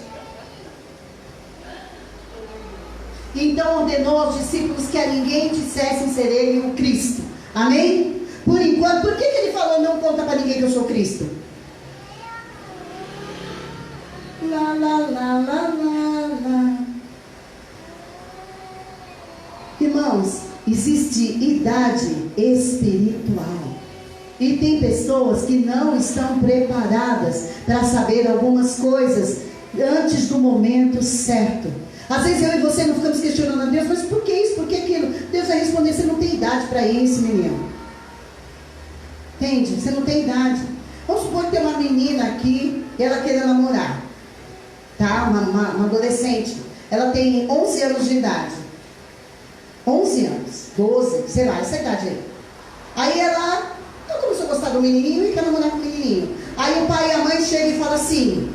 Speaker 1: Então ordenou aos discípulos que a ninguém dissessem ser ele o Cristo. Amém? Por enquanto, por que ele falou não conta para ninguém que eu sou Cristo? Lá, lá, lá, lá, lá, lá. Irmãos, existe idade espiritual. E tem pessoas que não estão preparadas para saber algumas coisas antes do momento certo. Às vezes eu e você não ficamos questionando a Deus, mas por que isso, por que aquilo? Deus vai responder, você não tem idade para isso, menino. Entende? Você não tem idade. Vamos supor que tem uma menina aqui e ela queira namorar. Tá? Uma adolescente. Ela tem 11 anos de idade. 11 anos, 12, sei lá, essa idade aí. Aí ela começou a gostar do menininho e quer namorar com o menininho. Aí o pai e a mãe chegam e falam assim: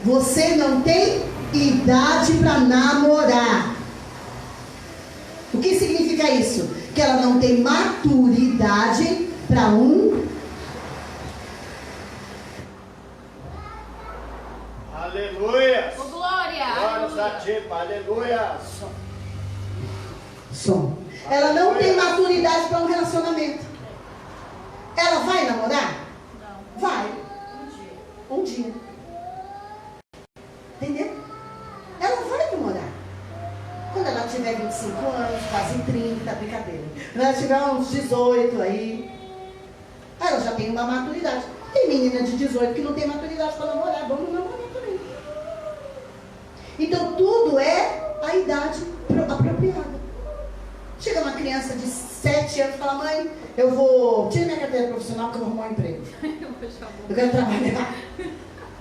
Speaker 1: você não tem idade para namorar. O que significa isso? Que ela não tem maturidade para
Speaker 3: Aleluia.
Speaker 2: Ô, glória.
Speaker 3: Glórias a ti, pai. Aleluia.
Speaker 1: som. Ela não tem maturidade para um relacionamento. Ela vai namorar?
Speaker 2: Não.
Speaker 1: Vai. Um dia. Entendeu? Ela vai namorar. Quando ela tiver 25 anos, quase 30, brincadeira. Quando ela tiver uns 18 aí, ela já tem uma maturidade. Tem menina de 18 que não tem maturidade para namorar. Vamos namorar também. Então tudo é a idade apropriada. Chega uma criança de 7 anos e fala: mãe, eu vou tirar minha carteira profissional porque eu vou arrumar um emprego. Eu quero trabalhar.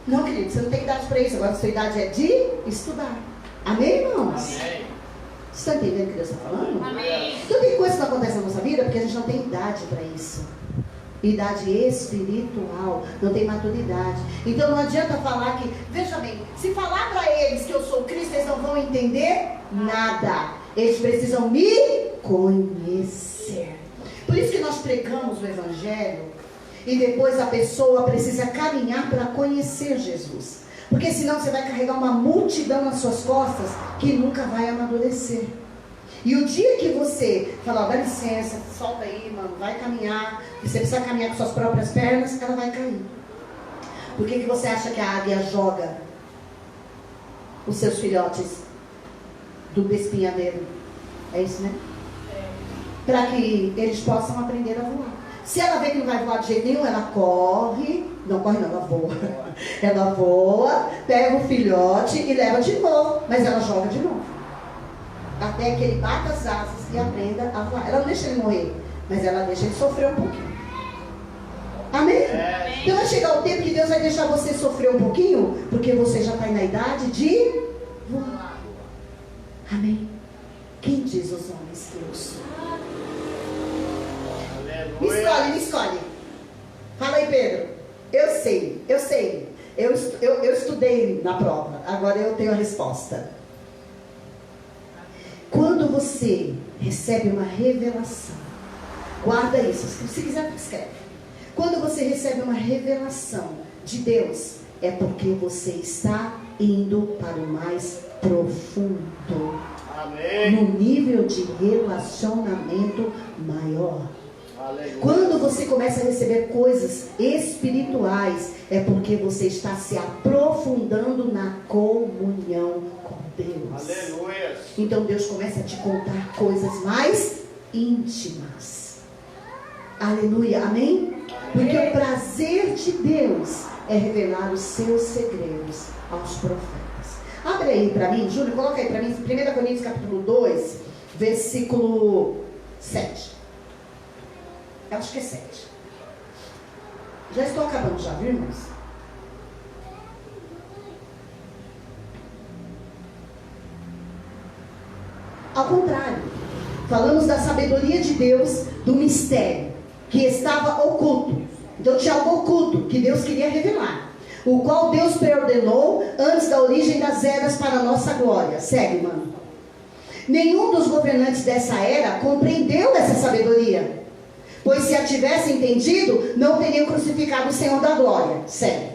Speaker 1: Não, querido, você não tem idade para isso. Agora a sua idade é de estudar. Amém, irmãos?
Speaker 3: Amém.
Speaker 1: Você está entendendo o que Deus está falando?
Speaker 2: Amém.
Speaker 1: Então tem coisa que acontece na nossa vida porque a gente não tem idade para isso. Idade espiritual, não tem maturidade. Então não adianta falar que, veja bem, se falar para eles que eu sou Cristo, eles não vão entender nada. Eles precisam me conhecer. Por isso que nós pregamos o Evangelho e depois a pessoa precisa caminhar para conhecer Jesus. Porque senão você vai carregar uma multidão nas suas costas que nunca vai amadurecer. E o dia que você falar: dá licença, solta aí, mano, vai caminhar, e você precisa caminhar com suas próprias pernas, ela vai cair. Por que você acha que a águia joga os seus filhotes do espinhadeiro? É isso, né? Para que eles possam aprender a voar. Se ela vê que não vai voar de jeito nenhum, ela corre. Não corre não, ela voa. Ela voa, pega o filhote e leva de novo. Mas ela joga de novo. Até que ele bata as asas e aprenda a voar. Ela não deixa ele morrer, mas ela deixa ele sofrer um pouquinho. Amém? Então vai chegar o tempo que Deus vai deixar você sofrer um pouquinho, porque você já está na idade de voar. Amém? Quem diz os homens que eu sou?
Speaker 3: Aleluia.
Speaker 1: Me escolhe. Fala aí, Pedro. Eu sei. Eu estudei na prova. Agora eu tenho a resposta. Quando você recebe uma revelação, guarda isso. Se quiser, escreve. Quando você recebe uma revelação de Deus, é porque você está indo para o mais profundo.
Speaker 3: Amém.
Speaker 1: No nível de relacionamento maior.
Speaker 3: Aleluia.
Speaker 1: Quando você começa a receber coisas espirituais, é porque você está se aprofundando na comunhão com Deus.
Speaker 3: Aleluia.
Speaker 1: Então Deus começa a te contar coisas mais íntimas. Aleluia, amém? Porque o prazer de Deus é revelar os seus segredos aos profetas. Abre aí para mim, Júlio, coloca aí para mim, 1 Coríntios capítulo 2, versículo 7. Eu acho que é 7. Já estou acabando já, viu, irmãos? Ao contrário, falamos da sabedoria de Deus, do mistério. que estava oculto. Então tinha algo oculto que Deus queria revelar, o qual Deus preordenou antes da origem das eras para a nossa glória. Segue, mano. Nenhum dos governantes dessa era compreendeu essa sabedoria, pois se a tivessem entendido, não teriam crucificado o Senhor da glória. Segue.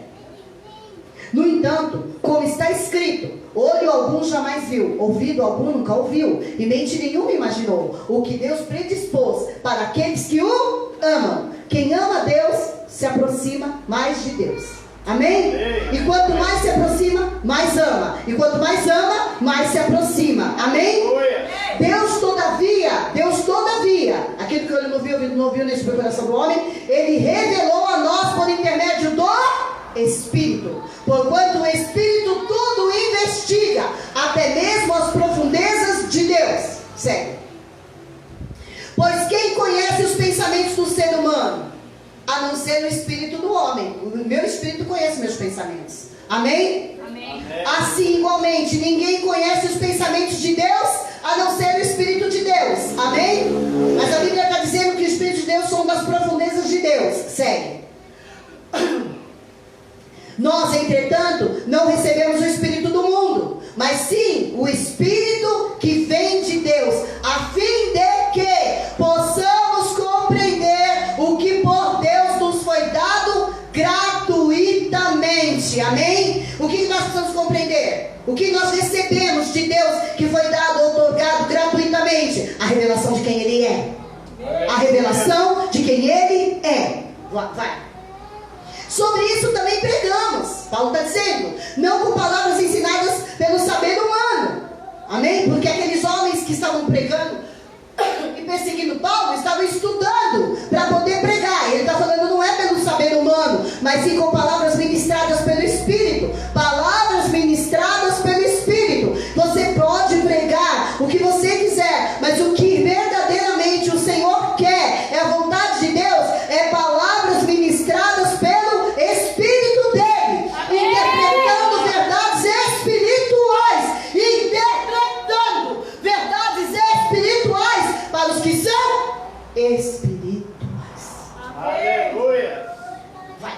Speaker 1: No entanto, como está escrito, olho algum jamais viu, ouvido algum nunca ouviu, e mente nenhuma imaginou o que Deus predispôs para aqueles que o amam. Quem ama Deus se aproxima mais de Deus. Amém? E quanto mais se aproxima, mais ama. E quanto mais ama, mais se aproxima. Amém? Deus todavia, aquilo que ele não viu nesse coração do homem, ele revelou a nós por intermédio do Espírito. Porquanto o Espírito tudo investiga, até mesmo as profundezas de Deus. Segue. Pois quem conhece os pensamentos do ser humano, a não ser o espírito do homem? O meu espírito conhece meus pensamentos. Amém?
Speaker 2: Amém.
Speaker 1: Assim, igualmente, ninguém conhece os pensamentos de Deus, a não ser o Espírito de Deus. Amém? Mas a Bíblia está dizendo que o Espírito de Deus são das profundezas de Deus. Segue. Nós, entretanto, não recebemos o Espírito do mundo, mas sim o Espírito que vem de Deus, a fim de que possamos compreender o que por Deus nos foi dado gratuitamente. Amém? O que nós precisamos compreender? O que nós recebemos de Deus que foi dado, otorgado gratuitamente? A revelação de quem Ele é. A revelação de quem Ele é. Vai. Sobre isso também pregamos. Paulo está dizendo, não com palavras ensinadas pelo saber humano. Amém? Porque aqueles homens que estavam pregando e perseguindo Paulo estavam estudando para poder pregar. Ele está falando, não é pelo saber humano, mas sim com palavras ministradas pelo Espírito. Palavras ministradas pelo Espírito. Você pode pregar o que você quiser, mas o que verdadeiramente o Senhor quer, é a vontade de Deus, é palavras ministradas pelo Espírito dele. Amém. Interpretando verdades espirituais. Interpretando verdades espirituais para os que são espirituais.
Speaker 3: Aleluia.
Speaker 1: Vai.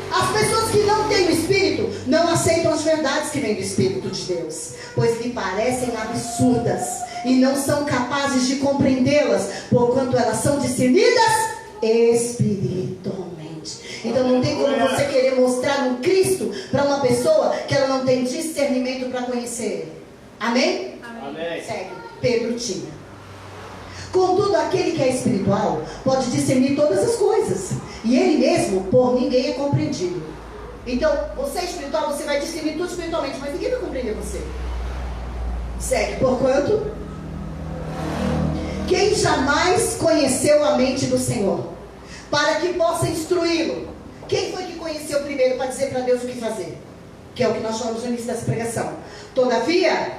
Speaker 1: As pessoas que não têm o Espírito não aceitam as verdades que vêm do Espírito de Deus, pois lhe parecem absurdas e não são capazes de compreendê-las, porquanto elas são discernidas espiritualmente. Então não tem como você querer mostrar um Cristo para uma pessoa que ela não tem discernimento para conhecer Ele. Amém?
Speaker 3: Amém.
Speaker 1: Segue. Pedro tinha. Contudo, aquele que é espiritual pode discernir todas as coisas, e ele mesmo por ninguém é compreendido. Então, você é espiritual, você vai discernir tudo espiritualmente, mas ninguém vai compreender você. Segue. Porquanto, quem jamais conheceu a mente do Senhor, para que possa instruí-lo? Quem foi que conheceu primeiro para dizer para Deus o que fazer? Que é o que nós chamamos no início dessa pregação. Todavia,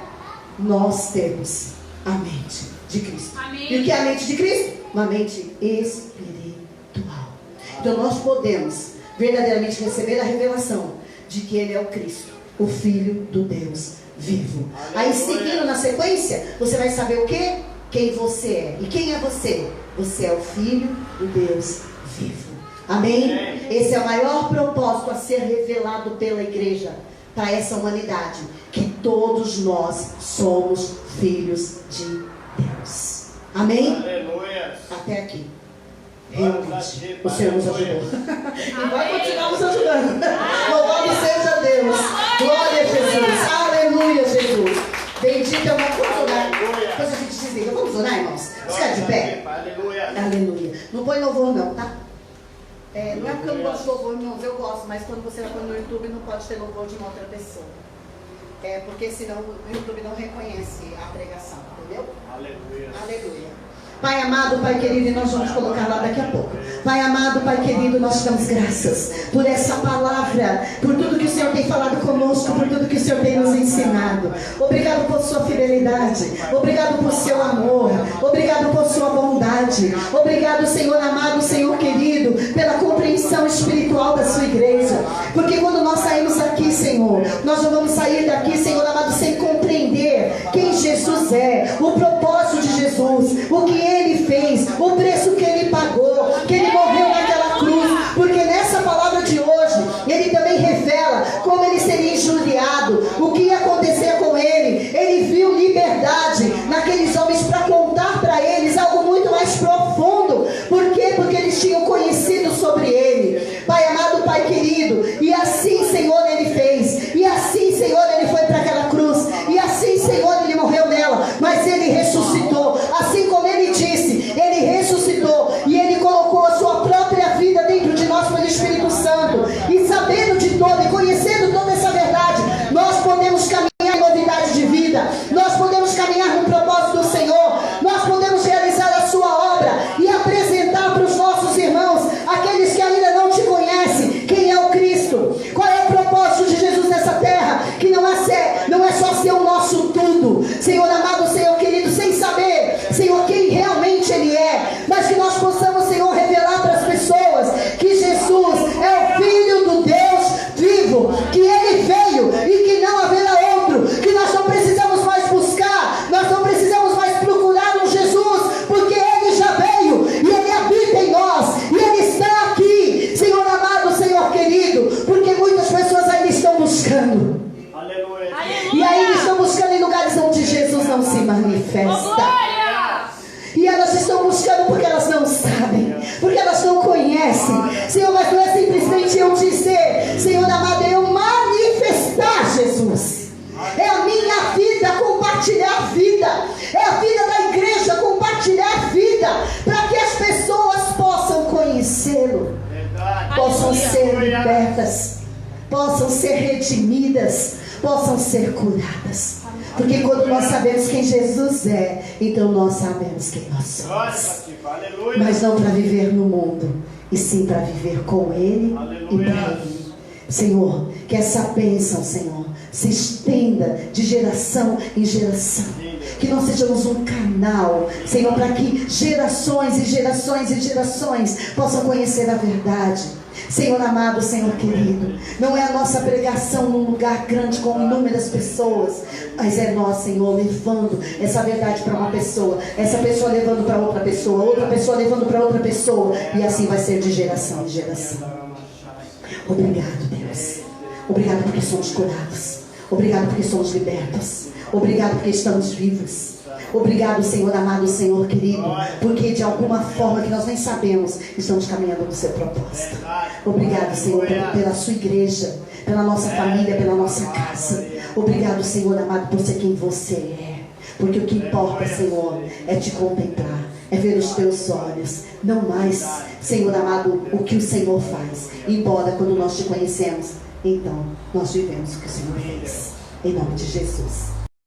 Speaker 1: nós temos a mente de Cristo.
Speaker 2: Amém.
Speaker 1: E o que é a mente de Cristo? Uma mente espiritual. Então nós podemos verdadeiramente receber a revelação de que Ele é o Cristo, o Filho do Deus vivo. Aí seguindo na sequência, você vai saber o quê? Quem você é. E quem é você? Você é o Filho do Deus vivo. Amém? Esse é o maior propósito a ser revelado pela igreja para essa humanidade, que todos nós somos filhos de Deus. Amém?
Speaker 3: Aleluia.
Speaker 1: Até aqui. Realmente, o Senhor nos ajudou. E vai continuar nos ajudando. Louvado seja Deus. Glória a Jesus. Aleluia, Jesus. Bendito é o nome. Vamos orar. Depois a gente desliga. Vamos orar, irmãos? Fica de pé.
Speaker 3: Aleluia.
Speaker 1: Aleluia. Não põe louvor não, tá? Não é porque eu não gosto de louvor, irmãos. Eu gosto, mas quando você vai pôr no YouTube não pode ter louvor de uma outra pessoa. Porque senão o YouTube não reconhece a pregação, entendeu?
Speaker 3: Aleluia.
Speaker 1: Aleluia. Pai amado, Pai querido, e nós vamos colocar lá daqui a pouco. Pai amado, Pai querido, nós te damos graças por essa palavra, por tudo que o Senhor tem falado conosco, por tudo que o Senhor tem nos ensinado. Obrigado por sua fidelidade, obrigado por seu amor, obrigado por sua bondade. Obrigado, Senhor amado, Senhor querido, pela compreensão espiritual da sua igreja. Porque quando nós saímos aqui, Senhor, nós não vamos sair daqui, Senhor amado, sem compreender quem Jesus é, o propósito de Jesus, o que Ele fez, o preço que Ele E aí eles estão buscando em lugares onde Jesus não se
Speaker 2: Oh,
Speaker 1: manifesta.
Speaker 2: glória!
Speaker 1: E elas estão buscando porque elas não sabem, porque elas não conhecem. Senhor, mas não é simplesmente eu dizer, Senhor amado, é eu manifestar Jesus. É a minha vida, compartilhar a vida. É a vida da igreja, compartilhar a vida, para que as pessoas possam conhecê-lo,
Speaker 3: Verdade.
Speaker 1: possam
Speaker 2: Aleluia.
Speaker 1: ser libertas, possam ser redimidas, possam ser curadas. Porque quando nós sabemos quem Jesus é, então nós sabemos quem nós
Speaker 3: Glória
Speaker 1: somos.
Speaker 3: para ti. Aleluia.
Speaker 1: Mas não para viver no mundo, e sim para viver com Ele e para Ele. Senhor, que essa bênção, Senhor, se estenda de geração em geração. Que nós sejamos um canal, Senhor, para que gerações e gerações e gerações possam conhecer a verdade. Senhor amado, Senhor querido, não é a nossa pregação num lugar grande com inúmeras pessoas, mas é nós, Senhor, levando essa verdade para uma pessoa, essa pessoa levando para outra pessoa levando para outra pessoa, e assim vai ser de geração em geração. Obrigado, Deus. Obrigado porque somos curados. Obrigado porque somos libertos. Obrigado porque estamos vivos. Obrigado, Senhor amado, Senhor querido, porque de alguma forma que nós nem sabemos, estamos caminhando no seu propósito. Obrigado, Senhor, pela sua igreja, pela nossa família, pela nossa casa. Obrigado, Senhor amado, por ser quem você é. Porque o que importa, Senhor, é te contemplar, é ver os teus olhos, não mais, Senhor amado, o que o Senhor faz. Embora quando nós te conhecemos, então nós vivemos o que o Senhor fez. Em nome de Jesus.